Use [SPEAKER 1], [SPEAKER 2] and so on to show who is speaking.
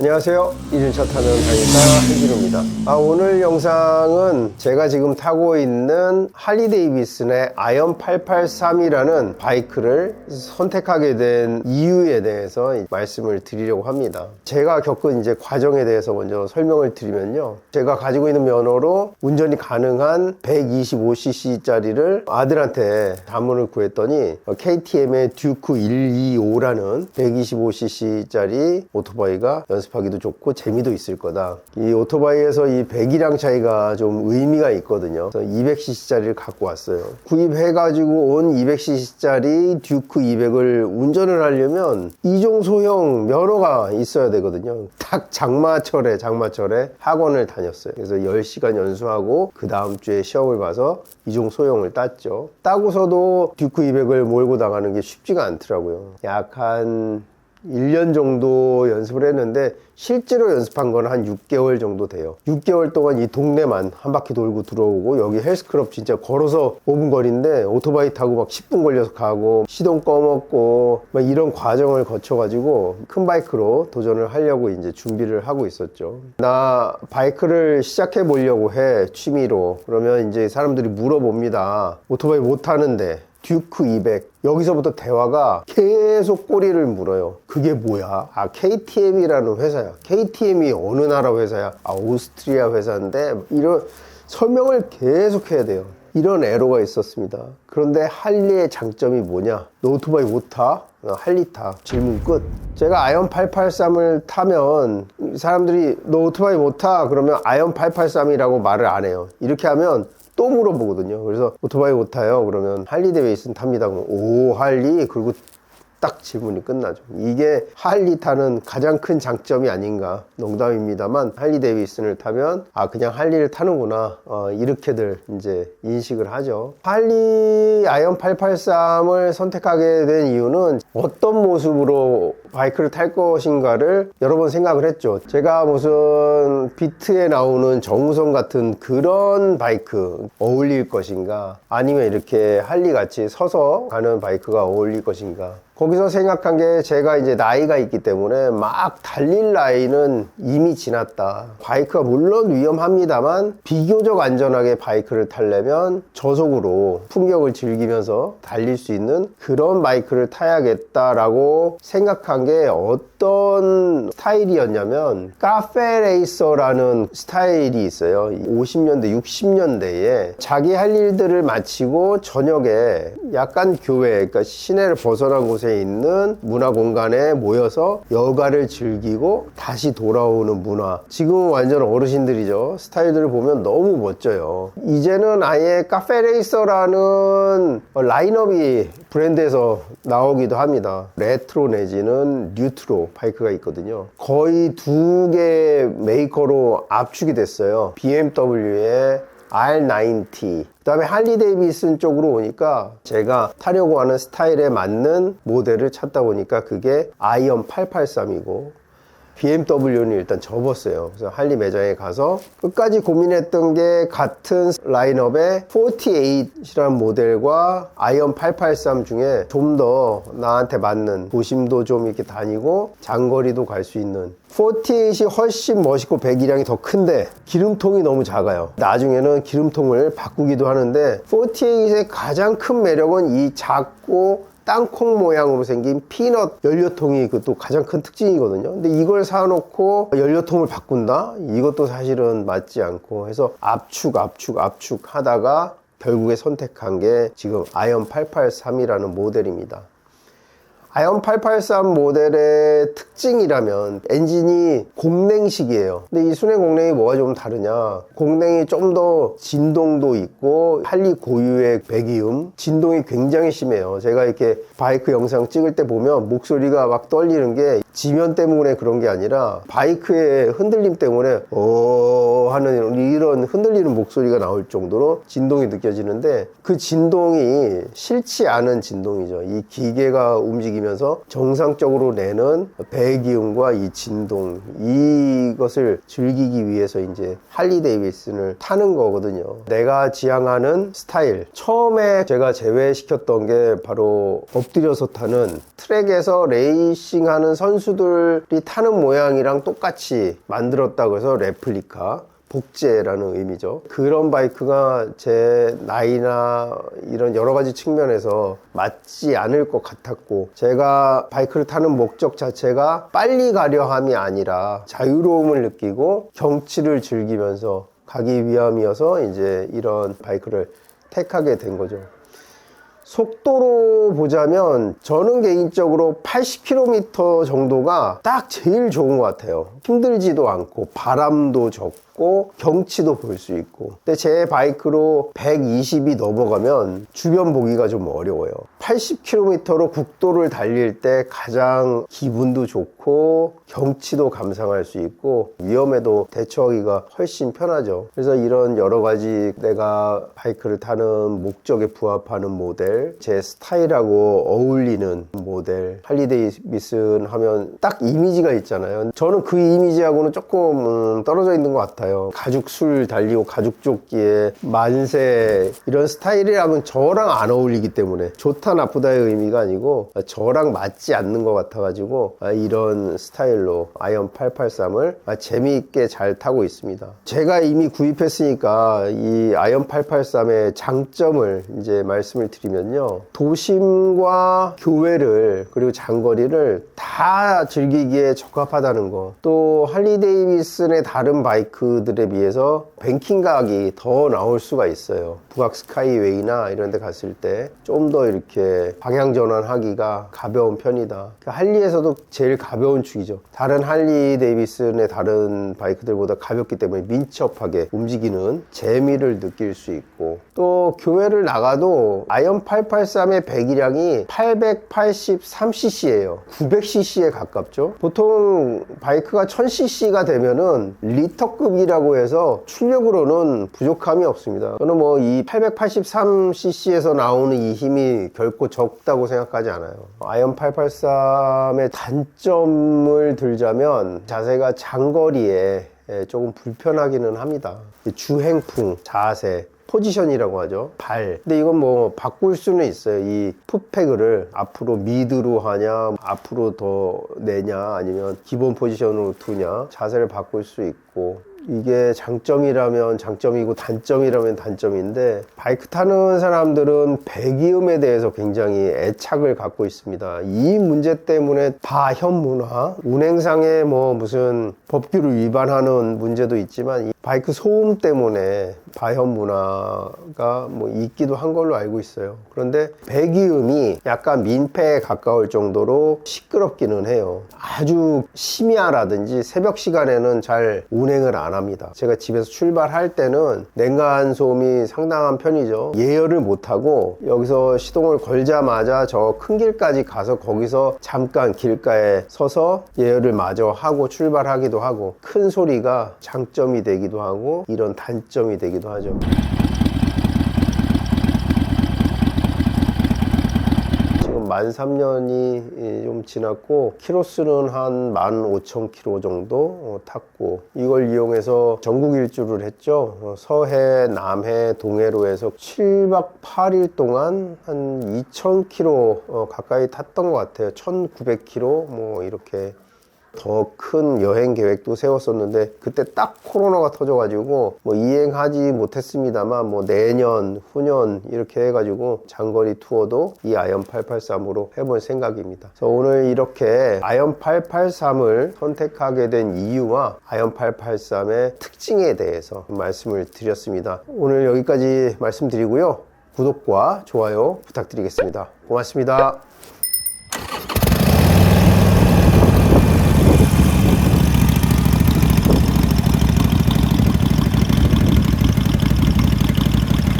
[SPEAKER 1] 안녕하세요. 이륜차 타는 달리사 해진우입니다. 오늘 영상은 제가 지금 타고 있는 할리 데이비슨의 아이언 883이라는 바이크를 선택하게 된 이유에 대해서 말씀을 드리려고 합니다. 제가 겪은 이제 과정에 대해서 먼저 설명을 드리면요. 제가 가지고 있는 면허로 운전이 가능한 125cc 짜리를 아들한테 자문을 구했더니 KTM의 듀크 125라는 125cc 짜리 오토바이가 연습하기도 좋고 재미도 있을 거다. 이 오토바이에서 이 배기량 차이가 좀 의미가 있거든요. 그래서 200cc 짜리를 갖고 왔어요. 구입해가지고 온 200cc 짜리 듀크 200을 운전을 하려면 2종 소형 면허가 있어야 되거든요. 딱 장마철에 학원을 다녔어요. 그래서 10시간 연수하고 그 다음 주에 시험을 봐서 2종 소형을 땄죠. 따고서도 듀크 200을 몰고 나가는 게 쉽지가 않더라고요. 약 한 1년 정도 연습을 했는데 실제로 연습한 건 한 6개월 정도 돼요. 6개월 동안 이 동네만 한 바퀴 돌고 들어오고, 여기 헬스클럽 진짜 걸어서 5분 거리인데 오토바이 타고 막 10분 걸려서 가고 시동 꺼먹고 막 이런 과정을 거쳐가지고 큰 바이크로 도전을 하려고 이제 준비를 하고 있었죠. 나 바이크를 시작해 보려고 해, 취미로. 그러면 이제 사람들이 물어봅니다. 오토바이 못 타는데 듀크 200. 여기서부터 대화가 계속 꼬리를 물어요. 그게 뭐야? KTM이라는 회사야. KTM이 어느 나라 회사야? 오스트리아 회사인데, 이런 설명을 계속 해야 돼요. 이런 애로가 있었습니다. 그런데 할리의 장점이 뭐냐? 너 오토바이 못 타? 할리 타. 질문 끝. 제가 아이언 883을 타면 사람들이 너 오토바이 못 타? 그러면 아이언 883이라고 말을 안 해요. 이렇게 하면 또 물어보거든요. 그래서 오토바이 못 타요? 그러면 할리 데이비슨 탑니다. 그러면 오, 할리? 그리고 딱 질문이 끝나죠. 이게 할리 타는 가장 큰 장점이 아닌가. 농담입니다만 할리 데이비슨을 타면 그냥 할리를 타는구나, 이렇게들 이제 인식을 하죠. 할리 아이언 883을 선택하게 된 이유는 어떤 모습으로 바이크를 탈 것인가를 여러 번 생각을 했죠. 제가 무슨 비트에 나오는 정우성 같은 그런 바이크 어울릴 것인가, 아니면 이렇게 할리 같이 서서 가는 바이크가 어울릴 것인가. 거기서 생각한 게, 제가 이제 나이가 있기 때문에 막 달릴 나이는 이미 지났다. 바이크가 물론 위험합니다만 비교적 안전하게 바이크를 타려면 저속으로 풍경을 즐기면서 달릴 수 있는 그런 바이크를 타야겠다라고 생각한 게 어떤 스타일이었냐면, 카페 레이서라는 스타일이 있어요. 50년대, 60년대에 자기 할 일들을 마치고 저녁에 약간 교외, 그러니까 시내를 벗어난 곳에 있는 문화 공간에 모여서 여가를 즐기고 다시 돌아오는 문화. 지금은 완전 어르신들이죠. 스타일들을 보면 너무 멋져요. 이제는 아예 카페레이서라는 라인업이 브랜드에서 나오기도 합니다. 레트로 내지는 뉴트로 바이크가 있거든요. 거의 두 개 메이커로 압축이 됐어요. BMW의 R90, 그 다음에 할리 데이비슨 쪽으로 오니까 제가 타려고 하는 스타일에 맞는 모델을 찾다 보니까 그게 아이언 883이고, BMW는 일단 접었어요. 그래서 할리 매장에 가서 끝까지 고민했던 게, 같은 라인업의 48이라는 모델과 아이언 883 중에 좀 더 나한테 맞는, 도심도 좀 이렇게 다니고 장거리도 갈 수 있는 48이 훨씬 멋있고 배기량이 더 큰데 기름통이 너무 작아요. 나중에는 기름통을 바꾸기도 하는데, 48의 가장 큰 매력은 이 작고 땅콩 모양으로 생긴 피넛 연료통이 그것도 가장 큰 특징이거든요. 근데 이걸 사놓고 연료통을 바꾼다? 이것도 사실은 맞지 않고 해서 압축 하다가 결국에 선택한 게 지금 아이언 883이라는 모델입니다. 아이언 883 모델의 특징이라면 엔진이 공냉식이에요. 근데 이 순회 공냉이 뭐가 좀 다르냐, 공냉이 좀 더 진동도 있고, 할리 고유의 배기음, 진동이 굉장히 심해요. 제가 이렇게 바이크 영상 찍을 때 보면 목소리가 막 떨리는 게 지면 때문에 그런 게 아니라 바이크의 흔들림 때문에 하는 이런 흔들리는 목소리가 나올 정도로 진동이 느껴지는데, 그 진동이 싫지 않은 진동이죠. 이 기계가 움직이면서 정상적으로 내는 배기음과 이 진동, 이것을 즐기기 위해서 이제 할리 데이비슨을 타는 거거든요. 내가 지향하는 스타일, 처음에 제가 제외시켰던 게 바로 엎드려서 타는, 트랙에서 레이싱하는 선수 선수들이 타는 모양이랑 똑같이 만들었다고 해서 레플리카, 복제라는 의미죠. 그런 바이크가 제 나이나 이런 여러 가지 측면에서 맞지 않을 것 같았고, 제가 바이크를 타는 목적 자체가 빨리 가려 함이 아니라 자유로움을 느끼고 경치를 즐기면서 가기 위함이어서 이제 이런 바이크를 택하게 된 거죠. 속도로 보자면 저는 개인적으로 80km 정도가 딱 제일 좋은 것 같아요. 힘들지도 않고 바람도 적고 경치도 볼 수 있고. 근데 제 바이크로 120이 넘어가면 주변 보기가 좀 어려워요. 80km로 국도를 달릴 때 가장 기분도 좋고 경치도 감상할 수 있고 위험에도 대처하기가 훨씬 편하죠. 그래서 이런 여러 가지 내가 바이크를 타는 목적에 부합하는 모델, 제 스타일하고 어울리는 모델, 할리 데이비슨 하면 딱 이미지가 있잖아요. 저는 그 이미지하고는 조금 떨어져 있는 것 같아요. 가죽술 달리고 가죽조끼에 만세, 이런 스타일이랑은 저랑 안 어울리기 때문에 좋다 나쁘다의 의미가 아니고 저랑 맞지 않는 것 같아가지고 이런 스타일로 아이언 883을 재미있게 잘 타고 있습니다. 제가 이미 구입했으니까 이 아이언 883의 장점을 이제 말씀을 드리면요, 도심과 교외를 그리고 장거리를 다 즐기기에 적합하다는 거. 또 할리 데이비슨의 다른 바이크들에 비해서 뱅킹 각이 더 나올 수가 있어요. 북악 스카이웨이나 이런 데 갔을 때 좀 더 이렇게 방향 전환하기가 가벼운 편이다. 할리에서도 제일 가벼운 축이죠. 다른 할리 데이비슨의 다른 바이크들보다 가볍기 때문에 민첩하게 움직이는 재미를 느낄 수 있고, 또 교외를 나가도 아이언 883의 배기량이 883cc예요. 900cc에 가깝죠. 보통 바이크가 1000cc가 되면은 리터급이라고 해서 출력으로는 부족함이 없습니다. 저는 뭐 이 883cc에서 나오는 이 힘이 결코 적다고 생각하지 않아요. 아이언 883의 단점을 들자면 자세가 장거리에 조금 불편하기는 합니다. 주행풍, 자세, 포지션이라고 하죠. 발. 근데 이건 뭐 바꿀 수는 있어요. 이 풋패그를 앞으로 미드로 하냐, 앞으로 더 내냐, 아니면 기본 포지션으로 두냐, 자세를 바꿀 수 있고. 이게 장점이라면 장점이고 단점이라면 단점인데, 바이크 타는 사람들은 배기음에 대해서 굉장히 애착을 갖고 있습니다. 이 문제 때문에 다현무나 운행상의 뭐 무슨 법규를 위반하는 문제도 있지만, 이 바이크 소음 때문에 바현 문화가 뭐 있기도 한 걸로 알고 있어요. 그런데 배기음이 약간 민폐에 가까울 정도로 시끄럽기는 해요. 아주 심야라든지 새벽 시간에는 잘 운행을 안 합니다. 제가 집에서 출발할 때는 냉간 소음이 상당한 편이죠. 예열을 못하고 여기서 시동을 걸자마자 저 큰 길까지 가서 거기서 잠깐 길가에 서서 예열을 마저 하고 출발하기도 하고, 큰 소리가 장점이 되기도 하고 이런 단점이 되기도 하죠. 지금 만 3년이 좀 지났고 키로수는 한 15,000km 정도 탔고, 이걸 이용해서 전국 일주를 했죠. 서해, 남해, 동해로 해서 7박 8일 동안 한 2,000km 가까이 탔던 것 같아요. 1,900km 뭐 이렇게. 더 큰 여행 계획도 세웠었는데 그때 딱 코로나가 터져가지고 뭐 이행하지 못했습니다만, 뭐 내년, 후년 이렇게 해가지고 장거리 투어도 이 아이언 883으로 해볼 생각입니다. 그래서 오늘 이렇게 아이언 883을 선택하게 된 이유와 아이언 883의 특징에 대해서 말씀을 드렸습니다. 오늘 여기까지 말씀드리고요. 구독과 좋아요 부탁드리겠습니다. 고맙습니다.